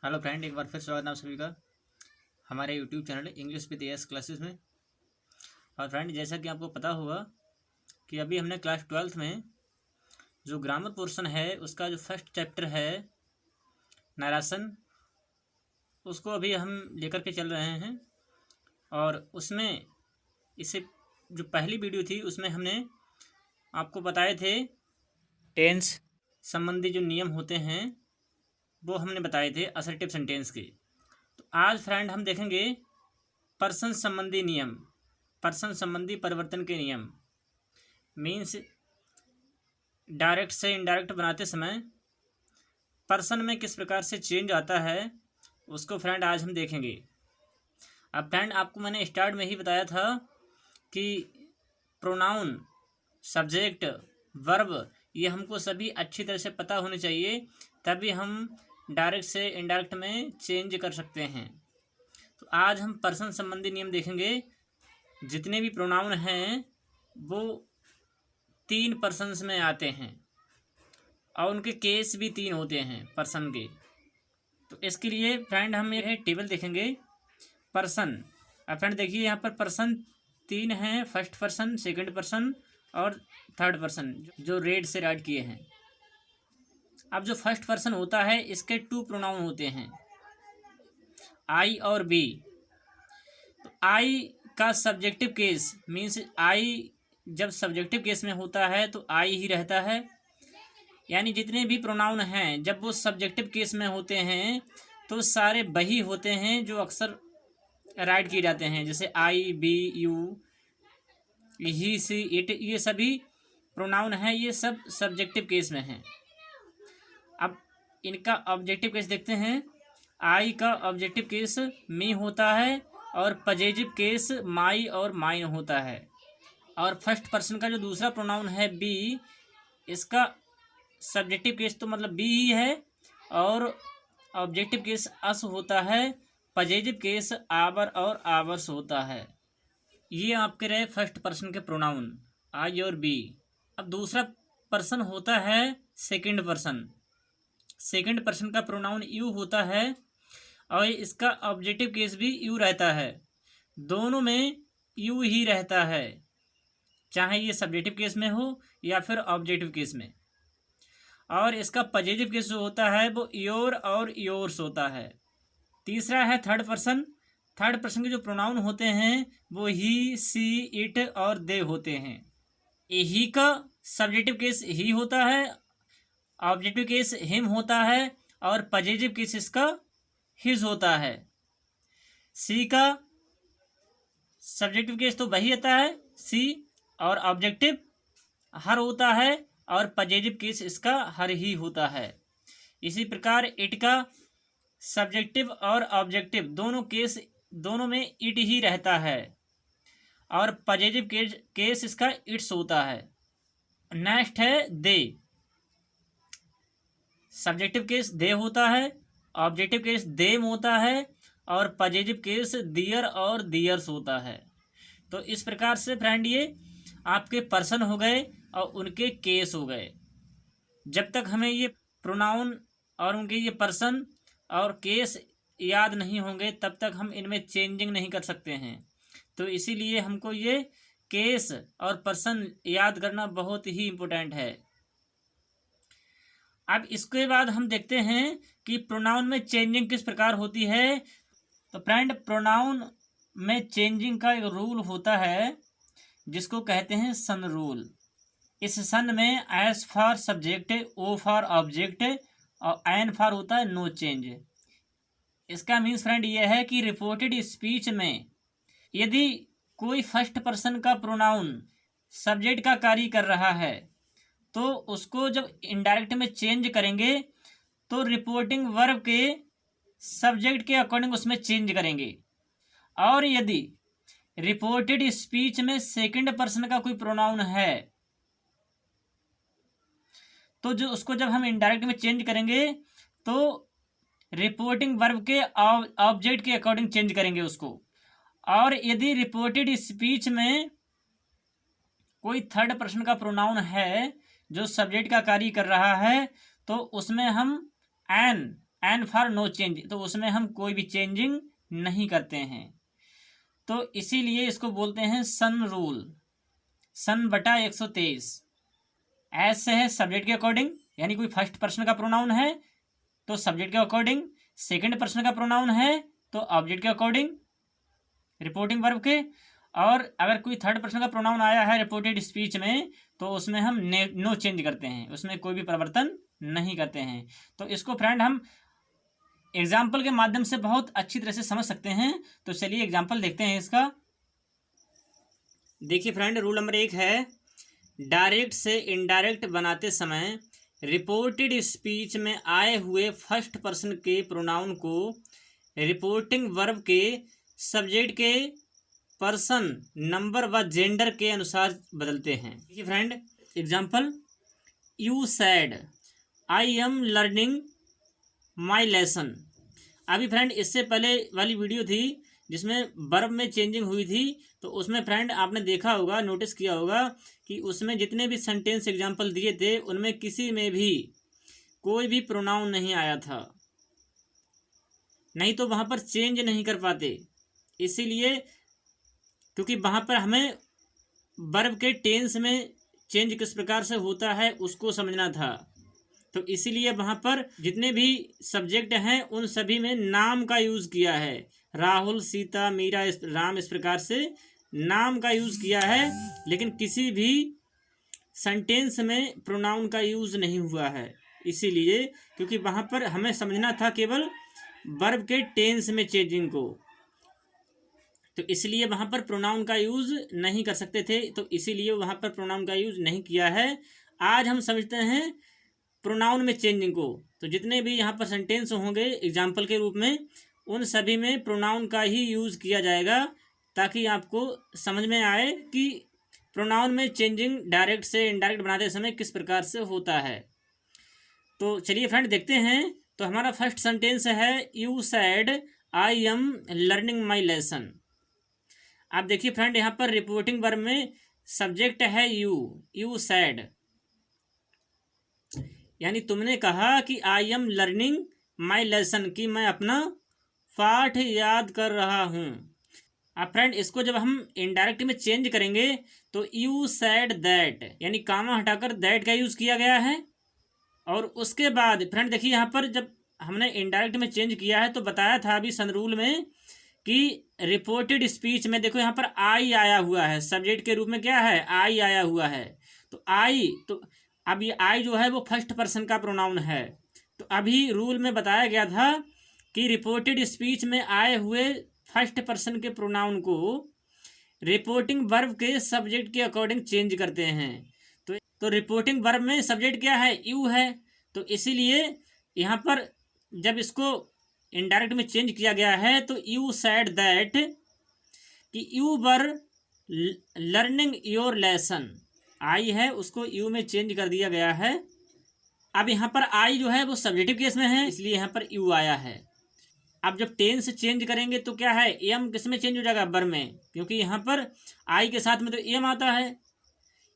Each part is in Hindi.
हेलो फ्रेंड, एक बार फिर स्वागत है आप सभी का हमारे YouTube channel English with as classes में। और फ्रेंड, जैसा कि आपको पता होगा कि अभी हमने क्लास 12th में जो ग्रामर पोर्शन है उसका जो फर्स्ट चैप्टर है नरेशन, उसको अभी हम लेकर के चल रहे हैं। और उसमें इससे जो पहली वीडियो थी उसमें हमने आपको बताए थे टेंस संबंधी जो नियम होते हैं वो हमने बताए थे असर्टिव सेंटेंस के। तो आज फ्रेंड हम देखेंगे पर्सन संबंधी नियम, पर्सन संबंधी परिवर्तन के नियम। मीन्स डायरेक्ट से इनडायरेक्ट बनाते समय पर्सन में किस प्रकार से चेंज आता है उसको फ्रेंड आज हम देखेंगे। अब फ्रेंड, आपको मैंने स्टार्ट में ही बताया था कि प्रोनाउन, सब्जेक्ट, वर्ब ये हमको सभी अच्छी तरह से पता होने चाहिए, तभी हम डायरेक्ट से इनडायरेक्ट में चेंज कर सकते हैं। तो आज हम पर्सन संबंधी नियम देखेंगे। जितने भी प्रोनाउन हैं वो 3 पर्सन्स में आते हैं और उनके केस भी 3 होते हैं पर्सन के। तो इसके लिए फ्रेंड हम ये टेबल देखेंगे पर्सन। अब फ्रेंड देखिए, यहाँ पर पर्सन 3 हैं, फर्स्ट पर्सन, सेकंड पर्सन और थर्ड पर्सन, जो रेड से राइट किए हैं। अब जो फर्स्ट पर्सन होता है इसके 2 प्रोनाउन होते हैं, आई और बी। तो आई का सब्जेक्टिव केस मीन्स आई जब सब्जेक्टिव केस में होता है तो आई ही रहता है। यानी जितने भी प्रोनाउन हैं जब वो सब्जेक्टिव केस में होते हैं तो सारे वही होते हैं जो अक्सर राइट किए जाते हैं, जैसे I, we, you, he, she, it, ये सभी प्रोनाउन हैं, ये सब सब्जेक्टिव केस में हैं। अब इनका ऑब्जेक्टिव केस देखते हैं। आई का ऑब्जेक्टिव केस मी होता है और पजेटिव केस माई और माइन होता है। और फर्स्ट पर्सन का जो दूसरा प्रोनाउन है बी, इसका सब्जेक्टिव केस तो मतलब बी ही है और ऑब्जेक्टिव केस अस होता है, पजेटिव केस आवर और आवर्स होता है। ये आपके रहे फर्स्ट पर्सन के प्रोनाउन आई और बी। अब दूसरा पर्सन होता है सेकंड पर्सन। सेकंड पर्सन का प्रोनाउन यू होता है और इसका ऑब्जेक्टिव केस भी यू रहता है। दोनों में यू ही रहता है, चाहे ये सब्जेक्टिव केस में हो या फिर ऑब्जेक्टिव केस में। और इसका पजेटिव केस जो होता है वो योर और योर्स होता है। तीसरा है थर्ड पर्सन। थर्ड पर्सन के जो प्रोनाउन होते हैं वो ही, सी, इट और दे होते हैं। ही का सब्जेक्टिव केस ही होता है, ऑब्जेक्टिव केस हिम होता है और पजेटिव केस इसका हिज होता है। सी का सब्जेक्टिव केस तो वही आता है सी और ऑब्जेक्टिव हर होता है और पजेटिव केस इसका हर ही होता है। इसी प्रकार इट का सब्जेक्टिव और ऑब्जेक्टिव दोनों में इट ही रहता है और पजेटिव केस इसका इट्स होता है। नेक्स्ट है दे। सब्जेक्टिव केस दे होता है, ऑब्जेक्टिव केस देम होता है और पजेटिव केस दियर और दियर्स होता है। तो इस प्रकार से फ्रेंड ये आपके पर्सन हो गए और उनके केस हो गए। जब तक हमें ये प्रोनाउन और उनके ये पर्सन और केस याद नहीं होंगे तब तक हम इनमें चेंजिंग नहीं कर सकते हैं। तो इसीलिए हमको ये केस और पर्सन याद करना बहुत ही इम्पोर्टेंट है। अब इसके बाद हम देखते हैं कि प्रोनाउन में चेंजिंग किस प्रकार होती है। तो फ्रेंड, प्रोनाउन में चेंजिंग का एक रूल होता है जिसको कहते हैं सन रूल। इस सन में S for subject, O for object और एन फॉर होता है नो चेंज। इसका मीन्स फ्रेंड ये है कि रिपोर्टेड स्पीच में यदि कोई फर्स्ट पर्सन का प्रोनाउन सब्जेक्ट का कार्य कर रहा है तो उसको जब इनडायरेक्ट में चेंज करेंगे तो रिपोर्टिंग वर्ब के सब्जेक्ट के अकॉर्डिंग उसमें चेंज करेंगे। और यदि रिपोर्टेड स्पीच में सेकंड पर्सन का कोई प्रोनाउन है तो जो उसको जब हम इनडायरेक्ट में चेंज करेंगे तो रिपोर्टिंग वर्ब के ऑब्जेक्ट के अकॉर्डिंग चेंज करेंगे उसको। और यदि रिपोर्टेड स्पीच में कोई थर्ड पर्सन का प्रोनाउन है जो सब्जेक्ट का कार्य कर रहा है तो उसमें हम N and for no change, तो उसमें हम कोई भी चेंजिंग नहीं करते हैं, तो इसीलिए इसको बोलते हैं सन रूल, सन बटा 123। एज से है सब्जेक्ट के अकॉर्डिंग, यानी कोई फर्स्ट पर्सन का प्रोनाउन है तो सब्जेक्ट के अकॉर्डिंग, सेकंड पर्सन का प्रोनाउन है तो ऑब्जेक्ट के अकॉर्डिंग रिपोर्टिंग वर्ब के, और अगर कोई थर्ड पर्सन का प्रोनाउन आया है रिपोर्टेड स्पीच में तो उसमें हम नो चेंज करते हैं, उसमें कोई भी परिवर्तन नहीं करते हैं। तो इसको फ्रेंड हम एग्जाम्पल के माध्यम से बहुत अच्छी तरह से समझ सकते हैं। तो चलिए एग्जाम्पल देखते हैं इसका। देखिए फ्रेंड, रूल नंबर 1 है, डायरेक्ट से इनडायरेक्ट बनाते समय रिपोर्टेड स्पीच में आए हुए फर्स्ट पर्सन के प्रोनाउन को रिपोर्टिंग वर्ब के सब्जेक्ट के पर्सन, नंबर व जेंडर के अनुसार बदलते हैं। देखिए friend example, you sad I am learning my lesson. अभी फ्रेंड इससे पहले वाली वीडियो थी जिसमें वर्ब में चेंजिंग हुई थी, तो उसमें फ्रेंड आपने देखा होगा, नोटिस किया होगा कि उसमें जितने भी सेंटेंस एग्जाम्पल दिए थे उनमें किसी में भी कोई भी प्रोनाउन नहीं आया था, नहीं तो वहाँ पर चेंज नहीं कर पाते। इसीलिए क्योंकि वहाँ पर हमें वर्ब के टेंस में चेंज किस प्रकार से होता है उसको समझना था, तो इसीलिए वहाँ पर जितने भी सब्जेक्ट हैं उन सभी में नाम का यूज़ किया है। राहुल, सीता, मीरा, राम, इस प्रकार से नाम का यूज़ किया है, लेकिन किसी भी सेंटेंस में प्रोनाउन का यूज़ नहीं हुआ है। इसीलिए क्योंकि वहाँ पर हमें समझना था केवल वर्ब के टेंस में चेंजिंग को, तो इसलिए वहाँ पर प्रोनाउन का यूज़ नहीं कर सकते थे, तो इसीलिए वहाँ पर प्रोनाउन का यूज़ नहीं किया है। आज हम समझते हैं प्रोनाउन में चेंजिंग को, तो जितने भी यहाँ पर सेंटेंस होंगे एग्जाम्पल के रूप में उन सभी में प्रोनाउन का ही यूज़ किया जाएगा, ताकि आपको समझ में आए कि प्रोनाउन में चेंजिंग डायरेक्ट से इनडायरेक्ट बनाते समय किस प्रकार से होता है। तो चलिए फ्रेंड देखते हैं। तो हमारा फर्स्ट सेंटेंस है, you sad I am learning my lesson. आप देखिए फ्रेंड यहाँ पर रिपोर्टिंग वर्ब में सब्जेक्ट है यू सैड, यानी तुमने कहा कि I am learning my lesson, कि मैं अपना पाठ याद कर रहा हूँ। अब फ्रेंड इसको जब हम इनडायरेक्ट में चेंज करेंगे तो यू सैड दैट, यानी कामा हटाकर दैट का यूज़ किया गया है। और उसके बाद फ्रेंड देखिए यहाँ पर जब हमने इनडायरेक्ट में चेंज किया है तो बताया था अभी सन रूल में कि रिपोर्टेड स्पीच में देखो यहाँ पर आई आया हुआ है, सब्जेक्ट के रूप में क्या है, आई आया हुआ है। तो आई, तो अब ये आई जो है वो फर्स्ट पर्सन का प्रोनाउन है। तो अभी रूल में बताया गया था कि रिपोर्टेड स्पीच में आए हुए फर्स्ट पर्सन के प्रोनाउन को रिपोर्टिंग वर्ब के सब्जेक्ट के अकॉर्डिंग चेंज करते हैं। तो रिपोर्टिंग वर्ब में सब्जेक्ट क्या है, यू है, तो इसीलिए यहाँ पर जब इसको इनडायरेक्ट में चेंज किया गया है तो यू सैड दैट कि you were learning your lesson, I है उसको यू में चेंज कर दिया गया है। अब यहाँ पर आई जो है वो सब्जेक्टिव केस में है, इसलिए यहाँ पर यू आया है। अब जब टेंस चेंज करेंगे तो क्या है, एम किस में चेंज हो जाएगा, वर्ब में, क्योंकि यहाँ पर आई के साथ में तो एम आता है,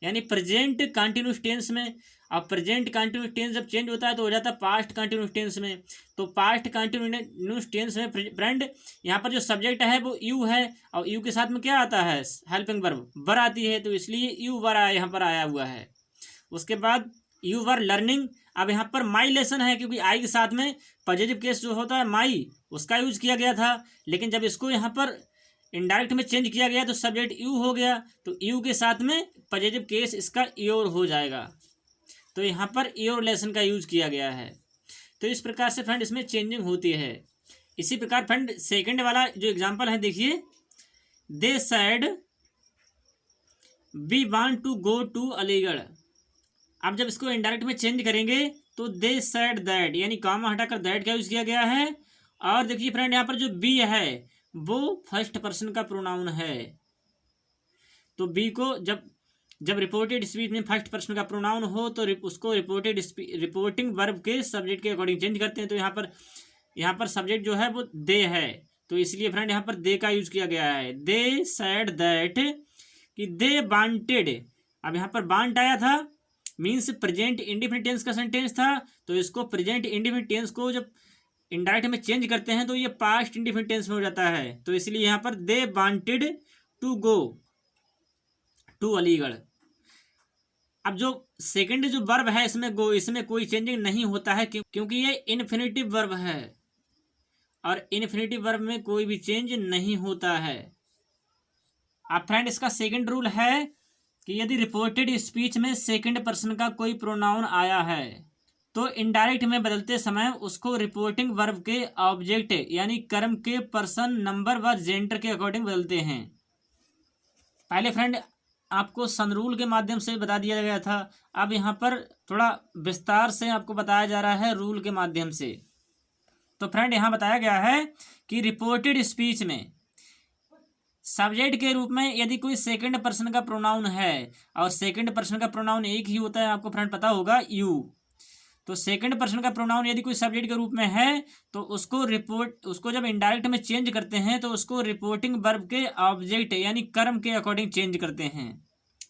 यानी प्रेजेंट कंटिन्यूस टेंस में। अब प्रेजेंट कंटिन्यूस टेंस जब चेंज होता है तो हो जाता है पास्ट कंटिन्यूस टेंस में। तो पास्ट कंटिन्यूस टेंस में फ्रेंड यहाँ पर जो सब्जेक्ट है वो यू है, और यू के साथ में क्या आता है, हेल्पिंग वर्ब वर आती है, तो इसलिए यू वर यहाँ पर आया हुआ है। उसके बाद यू वर लर्निंग, अब यहाँ पर माई लेसन है, क्योंकि आई के साथ में पॉजिटिव केस जो होता है माई, उसका यूज किया गया था, लेकिन जब इसको यहाँ पर इनडायरेक्ट में चेंज किया गया तो सब्जेक्ट यू हो गया, तो यू के साथ में पॉजिटिव केस इसका योर हो जाएगा, तो यहाँ पर योर लेसन का यूज किया गया है। तो इस प्रकार से फ्रेंड इसमें चेंजिंग होती है। इसी प्रकार फ्रेंड सेकंड वाला जो एग्जांपल है देखिए, they said we want to go to Aligarh. अब जब इसको इनडायरेक्ट में चेंज करेंगे तो दे सैड दैट, यानी कामा हटाकर दैट का यूज किया गया है। और देखिए फ्रेंड यहाँ पर जो बी है वो फर्स्ट पर्सन का प्रोनाउन है, तो बी को जब रिपोर्टेड स्पीच में फर्स्ट पर्सन का प्रोनाउन हो तो उसको रिपोर्टिंग वर्ब के सब्जेक्ट के अकॉर्डिंग चेंज करते हैं। तो यहाँ पर सब्जेक्ट जो है वो दे है, तो इसलिए फ्रेंड यहाँ पर दे का यूज किया गया है। दे सैड दैट कि दे वांटेड, अब यहाँ पर वांट आया था, मीन्स प्रेजेंट इंडिफिनिट टेंस का सेंटेंस था, तो इसको प्रेजेंट इंडिफिनिट टेंस को जब इनडायरेक्ट में चेंज करते हैं तो ये पास्ट इंडेफिनिट टेंस में हो जाता है। तो इसलिए यहाँ पर they wanted to go to Aligarh. अब जो सेकंड जो वर्ब है इसमें गो, इसमें कोई चेंजिंग नहीं होता है क्योंकि ये इन्फिनिटिव वर्ब है और इन्फिनिटिव वर्ब में कोई भी चेंज नहीं होता है। अब फ्रेंड इसका सेकंड रूल है कि यदि रिपोर्टेड स्पीच में सेकंड पर्सन का कोई प्रोनाउन आया है तो इनडायरेक्ट में बदलते समय उसको रिपोर्टिंग वर्ब के ऑब्जेक्ट यानी कर्म के पर्सन, नंबर व जेंडर के अकॉर्डिंग बदलते हैं। पहले फ्रेंड आपको सन रूल के माध्यम से बता दिया गया था, अब यहाँ पर थोड़ा विस्तार से आपको बताया जा रहा है रूल के माध्यम से। तो फ्रेंड यहाँ बताया गया है कि रिपोर्टेड स्पीच में सब्जेक्ट के रूप में यदि कोई सेकंड पर्सन का प्रोनाउन है, और सेकंड पर्सन का प्रोनाउन एक ही होता है, आपको फ्रेंड पता होगा यू। तो सेकंड पर्सन का प्रोनाउन यदि कोई सब्जेक्ट के रूप में है तो उसको जब इनडायरेक्ट में चेंज करते हैं तो उसको रिपोर्टिंग वर्ब के ऑब्जेक्ट यानी कर्म के अकॉर्डिंग चेंज करते हैं,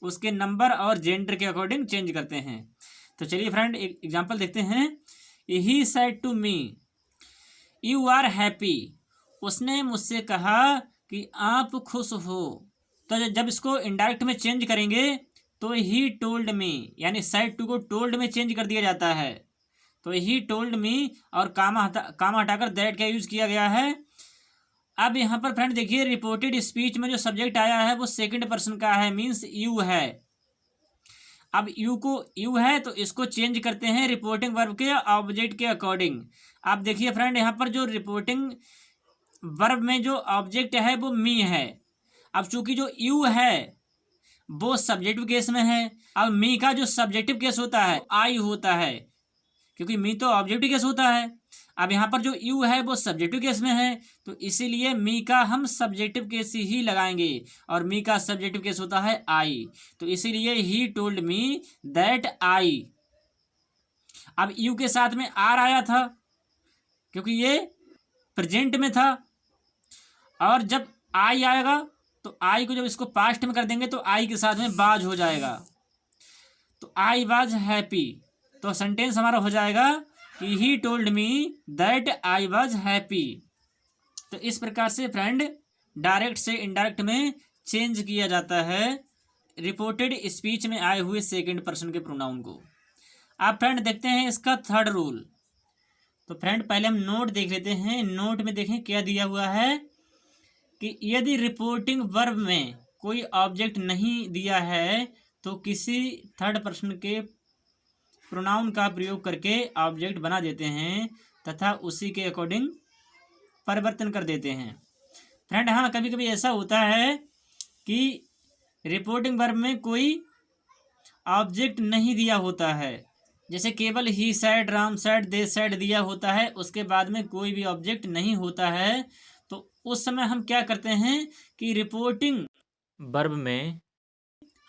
उसके नंबर और जेंडर के अकॉर्डिंग चेंज करते हैं। तो चलिए फ्रेंड एक एग्जांपल देखते हैं। He said to me you are happy. उसने मुझसे कहा कि आप खुश हो। तो जब इसको इनडायरेक्ट में चेंज करेंगे तो ही टोल्ड मी, यानी सेड टू को टोल्ड में चेंज कर दिया जाता है। तो ही टोल्ड मी और कामा हटाकर दैट का यूज किया गया है। अब यहाँ पर फ्रेंड देखिए रिपोर्टेड स्पीच में जो सब्जेक्ट आया है वो सेकंड पर्सन का है, मीन्स यू है। अब यू है तो इसको चेंज करते हैं रिपोर्टिंग वर्ब के ऑब्जेक्ट के अकॉर्डिंग। आप देखिए फ्रेंड यहाँ पर जो रिपोर्टिंग वर्ब में जो ऑब्जेक्ट है वो मी है। अब चूंकि जो यू है वो सब्जेक्टिव केस में है, अब मी का जो सब्जेक्टिव केस होता है आई होता है, क्योंकि मी तो ऑब्जेक्टिव केस होता है। अब यहाँ पर जो यू है वो सब्जेक्टिव केस में है, तो इसीलिए मी का हम सब्जेक्टिव केस ही लगाएंगे और मी का सब्जेक्टिव केस होता है आई। तो इसीलिए he told me that I. अब यू के साथ में आर आया था क्योंकि ये प्रेजेंट में था, और जब आई आएगा तो आई को जब इसको पास्ट में कर देंगे तो आई के साथ में वाज हो जाएगा। तो आई वाज हैप्पी, तो सेंटेंस हमारा हो जाएगा कि he told me that I was happy. तो इस प्रकार से फ्रेंड डायरेक्ट से इनडायरेक्ट में चेंज किया जाता है रिपोर्टेड स्पीच में आए हुए सेकंड पर्सन के प्रोनाउन को। आप फ्रेंड देखते हैं इसका थर्ड रूल। तो फ्रेंड पहले हम नोट देख लेते हैं। नोट में देखें क्या दिया हुआ है कि यदि रिपोर्टिंग वर्ब में कोई ऑब्जेक्ट नहीं दिया है तो किसी थर्ड पर्सन के प्रोनाउन का प्रयोग करके ऑब्जेक्ट बना देते हैं तथा उसी के अकॉर्डिंग परिवर्तन कर देते हैं। फ्रेंड हाँ, कभी कभी ऐसा होता है कि रिपोर्टिंग वर्ब में कोई ऑब्जेक्ट नहीं दिया होता है, जैसे केवल he said, Ram said, they said दिया होता है, उसके बाद में कोई भी ऑब्जेक्ट नहीं होता है। तो उस समय हम क्या करते हैं कि रिपोर्टिंग वर्ब में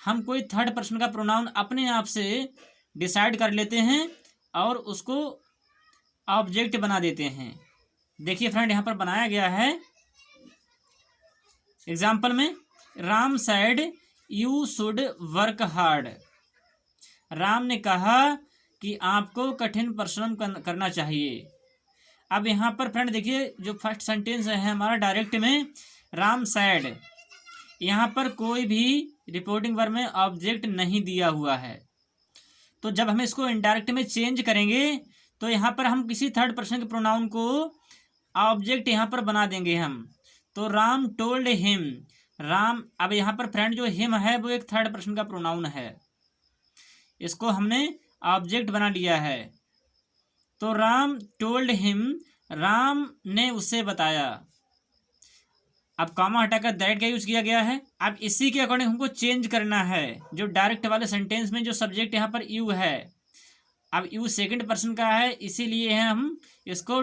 हम कोई थर्ड पर्सन का प्रोनाउन अपने आप से डिसाइड कर लेते हैं और उसको ऑब्जेक्ट बना देते हैं। देखिए फ्रेंड यहाँ पर बनाया गया है एग्जाम्पल में, Ram said you should work hard. Ram ने कहा कि आपको कठिन परिश्रम करना चाहिए। अब यहाँ पर फ्रेंड देखिए जो फर्स्ट सेंटेंस है हमारा डायरेक्ट में राम सेड, यहाँ पर कोई भी रिपोर्टिंग वर्ब में ऑब्जेक्ट नहीं दिया हुआ है। तो जब हम इसको इनडायरेक्ट में चेंज करेंगे तो यहाँ पर हम किसी थर्ड पर्सन के प्रोनाउन को ऑब्जेक्ट यहाँ पर बना देंगे हम। तो राम टोल्ड हिम, राम, अब यहाँ पर फ्रेंड जो हिम है वो एक थर्ड पर्सन का प्रोनाउन है, इसको हमने ऑब्जेक्ट बना लिया है। तो राम टोल्ड हिम, राम ने उसे बताया। अब कॉमा हटाकर दैट का यूज किया गया है। अब इसी के अकॉर्डिंग हमको चेंज करना है। जो डायरेक्ट वाले सेंटेंस में जो सब्जेक्ट यहाँ पर यू है, अब यू सेकंड पर्सन का है, इसीलिए हम इसको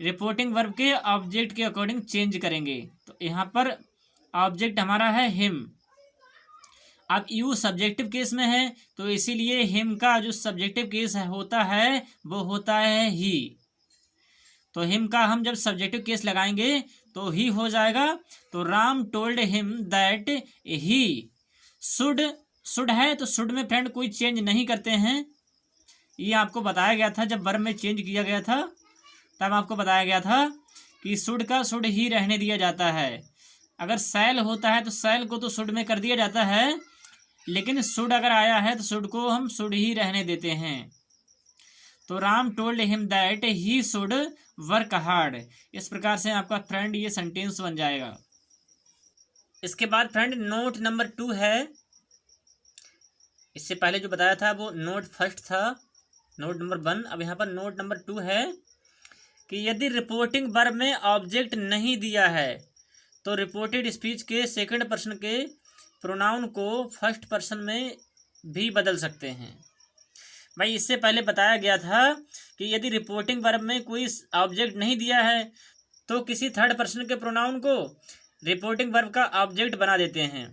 रिपोर्टिंग वर्ब के ऑब्जेक्ट के अकॉर्डिंग चेंज करेंगे। तो यहाँ पर ऑब्जेक्ट हमारा है हिम। अब यू सब्जेक्टिव केस में है तो इसीलिए हिम का जो सब्जेक्टिव केस होता है वो होता है ही। तो हिम का हम जब सब्जेक्टिव केस लगाएंगे तो ही हो जाएगा। तो Ram told him that he should, should है तो शुड में फ्रेंड कोई चेंज नहीं करते हैं, ये आपको बताया गया था जब वर्ब में चेंज किया गया था। तब आपको बताया गया था कि शुड का शुड ही रहने दिया जाता है। अगर शैल होता है तो शैल को तो शुड में कर दिया जाता है, लेकिन शुड अगर आया है तो शुड को हम शुड ही रहने देते हैं। तो Ram told him that he should work hard. इस प्रकार से आपका फ्रेंड ये सेंटेंस बन जाएगा। इसके बाद फ्रेंड नोट नंबर 2 है। इससे पहले जो बताया था वो नोट फर्स्ट था, नोट नंबर 1। अब यहाँ पर नोट नंबर 2 है कि यदि रिपोर्टिंग वर्ब में ऑब्जेक्ट नहीं दिया है तो रिपोर्टेड स्पीच के सेकंड पर्सन के प्रोनाउन को फर्स्ट पर्सन में भी बदल सकते हैं। भाई इससे पहले बताया गया था कि यदि रिपोर्टिंग वर्ब में कोई ऑब्जेक्ट नहीं दिया है तो किसी थर्ड पर्सन के प्रोनाउन को रिपोर्टिंग वर्ब का ऑब्जेक्ट बना देते हैं।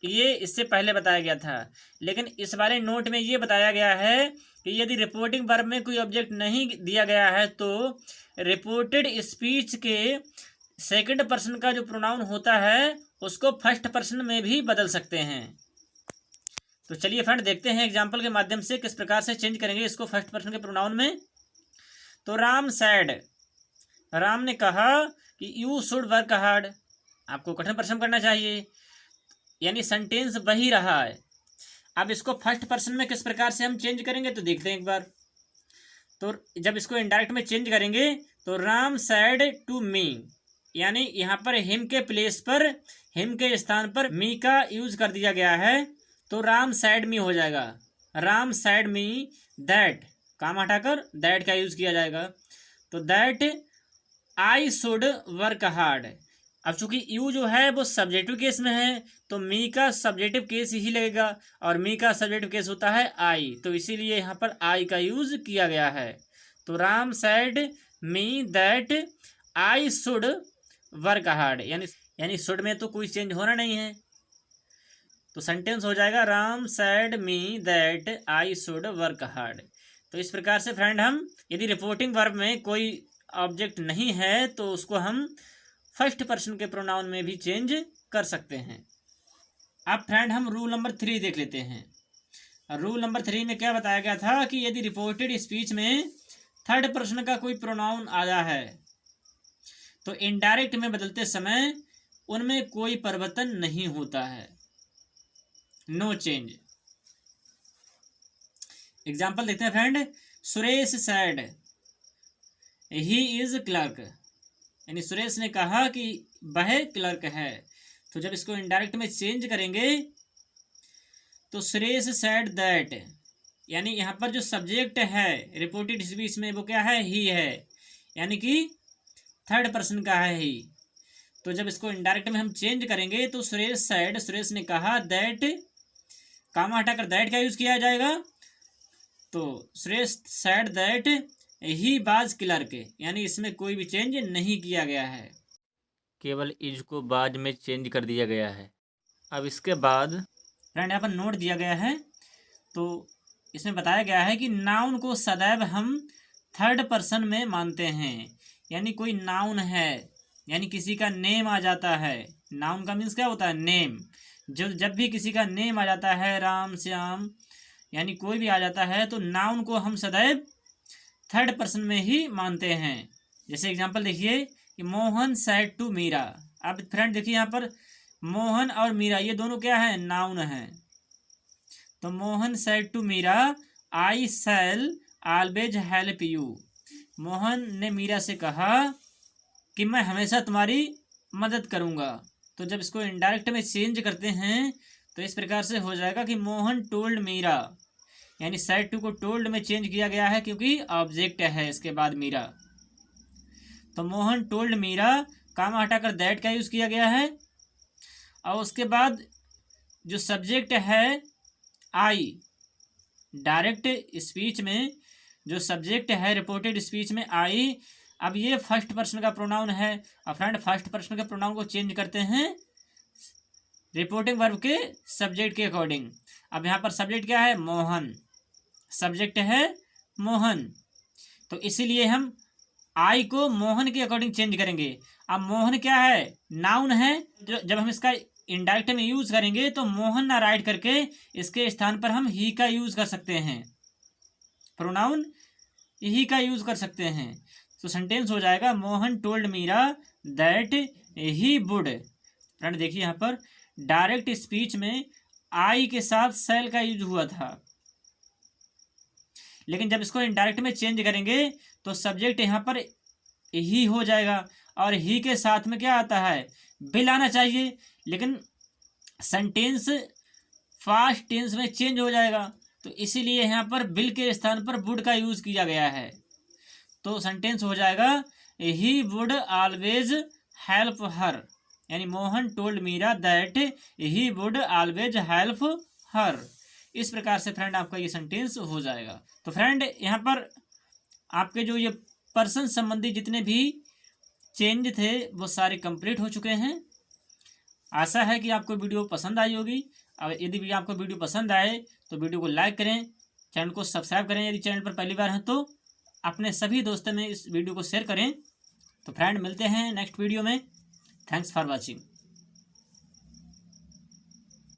ये इससे पहले बताया गया था, लेकिन इस वाले नोट में ये बताया गया है कि यदि रिपोर्टिंग वर्ब में कोई ऑब्जेक्ट नहीं दिया गया है तो रिपोर्टेड स्पीच के सेकंड पर्सन का जो प्रोनाउन होता है उसको फर्स्ट पर्सन में भी बदल सकते हैं। तो चलिए फ्रेंड देखते हैं एग्जाम्पल के माध्यम से किस प्रकार से चेंज करेंगे इसको फर्स्ट पर्सन के प्रोनाउन में। तो राम सैड, राम ने कहा कि यू शुड वर्क हार्ड, आपको कठिन परिश्रम करना चाहिए, यानी सेंटेंस वही रहा है। अब इसको फर्स्ट पर्सन में किस प्रकार से हम चेंज करेंगे तो देखते हैं एक बार। तो जब इसको इनडायरेक्ट में चेंज करेंगे तो राम सैड टू मी, यानी यहाँ पर हिम के प्लेस पर, हिम के स्थान पर मी का यूज कर दिया गया है, तो राम सैड मी हो जाएगा। राम सैड मी दैट, काम हटाकर दैट का यूज किया जाएगा। तो that I should work hard. अब चूंकि यू जो है वो सब्जेक्टिव केस में है तो मी का सब्जेक्टिव केस ही लगेगा, और मी का सब्जेक्टिव केस होता है आई, तो इसीलिए यहाँ पर आई का यूज किया गया है। तो Ram sad me that I should work hard, यानी शुड में तो कोई चेंज होना नहीं है, तो सेंटेंस हो जाएगा Ram sad me that I should work hard. तो इस प्रकार से फ्रेंड हम यदि रिपोर्टिंग वर्ब में कोई ऑब्जेक्ट नहीं है तो उसको हम फर्स्ट पर्सन के प्रोनाउन में भी चेंज कर सकते हैं। अब फ्रेंड हम रूल नंबर 3 देख लेते हैं। रूल नंबर 3 में क्या बताया गया था कि यदि रिपोर्टेड स्पीच में थर्ड पर्सन का कोई प्रोनाउन आया है तो इनडायरेक्ट में बदलते समय उनमें कोई परिवर्तन नहीं होता है, नो चेंज। एग्जाम्पल देखते हैं friend. Suresh sad he is clerk, यानी सुरेश ने कहा कि वह क्लर्क है। तो जब इसको इनडायरेक्ट में चेंज करेंगे तो सुरेश सैड दैट, यानी यहाँ पर जो सब्जेक्ट है रिपोर्टेड स्पीच में वो क्या है, ही है, यानी कि थर्ड पर्सन का है ही। तो जब इसको इनडायरेक्ट में हम चेंज करेंगे तो सुरेश सैड, सुरेश ने कहा, दैट, कामा हटाकर दैट का यूज किया जाएगा। तो सुरेश सैड दैट ही बाज क्लर्क, यानी इसमें कोई भी चेंज नहीं किया गया है, केवल इज को बाज में चेंज कर दिया गया है। अब इसके बाद फ्रेंड यहाँ पर नोट दिया गया है, तो इसमें बताया गया है कि नाउन को सदैव हम थर्ड पर्सन में मानते हैं, यानी कोई नाउन है, यानी किसी का नेम आ जाता है। नाउन का मीन्स क्या होता है, नेम। जब भी किसी का नेम आ जाता है, राम श्याम, यानी कोई भी आ जाता है, तो नाउन को हम सदैव थर्ड पर्सन में ही मानते हैं। जैसे एग्जांपल देखिए कि मोहन सैड टू मीरा। अब फ्रेंड देखिए यहाँ पर मोहन और मीरा ये दोनों क्या है, नाउन है। तो Mohan said to Meera I shall always help you. Mohan ने मीरा से कहा कि मैं हमेशा तुम्हारी मदद करूँगा। तो जब इसको इनडायरेक्ट में चेंज करते हैं तो इस प्रकार से हो जाएगा कि मोहन टोल्ड मीरा, यानी सैड टू को टोल्ड में चेंज किया गया है क्योंकि ऑब्जेक्ट है इसके बाद मीरा। तो मोहन टोल्ड मीरा, काम हटाकर दैट का यूज किया गया है, और उसके बाद जो सब्जेक्ट है आई, डायरेक्ट स्पीच में जो सब्जेक्ट है रिपोर्टेड स्पीच में आई, अब ये फर्स्ट पर्सन का प्रोनाउन है। और फ्रेंड फर्स्ट पर्सन के प्रोनाउन को चेंज करते हैं रिपोर्टिंग वर्ब के सब्जेक्ट के अकॉर्डिंग। अब यहाँ पर सब्जेक्ट क्या है, मोहन, सब्जेक्ट है मोहन, तो इसीलिए हम आई को मोहन के अकॉर्डिंग चेंज करेंगे। अब मोहन क्या है, नाउन है, जब हम इसका इनडायरेक्ट में यूज करेंगे तो मोहन ना राइट करके इसके स्थान पर हम ही का यूज कर सकते हैं, प्रोनाउन ही का यूज कर सकते हैं। तो सेंटेंस हो जाएगा Mohan told Meera that he would. Friend देखिए यहाँ पर डायरेक्ट स्पीच में आई के साथ शैल का यूज हुआ था, लेकिन जब इसको इनडायरेक्ट में चेंज करेंगे तो सब्जेक्ट यहाँ पर ही हो जाएगा और ही के साथ में क्या आता है, विल आना चाहिए, लेकिन सेंटेंस फास्ट टेंस में चेंज हो जाएगा, तो इसीलिए यहाँ पर विल के स्थान पर वुड का यूज किया गया है। तो सेंटेंस हो जाएगा he would always help her, यानी Mohan told Meera that he would always help her. इस प्रकार से फ्रेंड आपका ये सेंटेंस हो जाएगा। तो फ्रेंड यहाँ पर आपके जो ये पर्सन संबंधी जितने भी चेंज थे वो सारे कंप्लीट हो चुके हैं। आशा है कि आपको वीडियो पसंद आई होगी। और यदि भी आपको वीडियो पसंद आए तो वीडियो को लाइक करें, चैनल को सब्सक्राइब करें, यदि चैनल पर पहली बार हैं तो अपने सभी दोस्तों में इस वीडियो को शेयर करें। तो फ्रेंड मिलते हैं नेक्स्ट वीडियो में। Thanks for watching.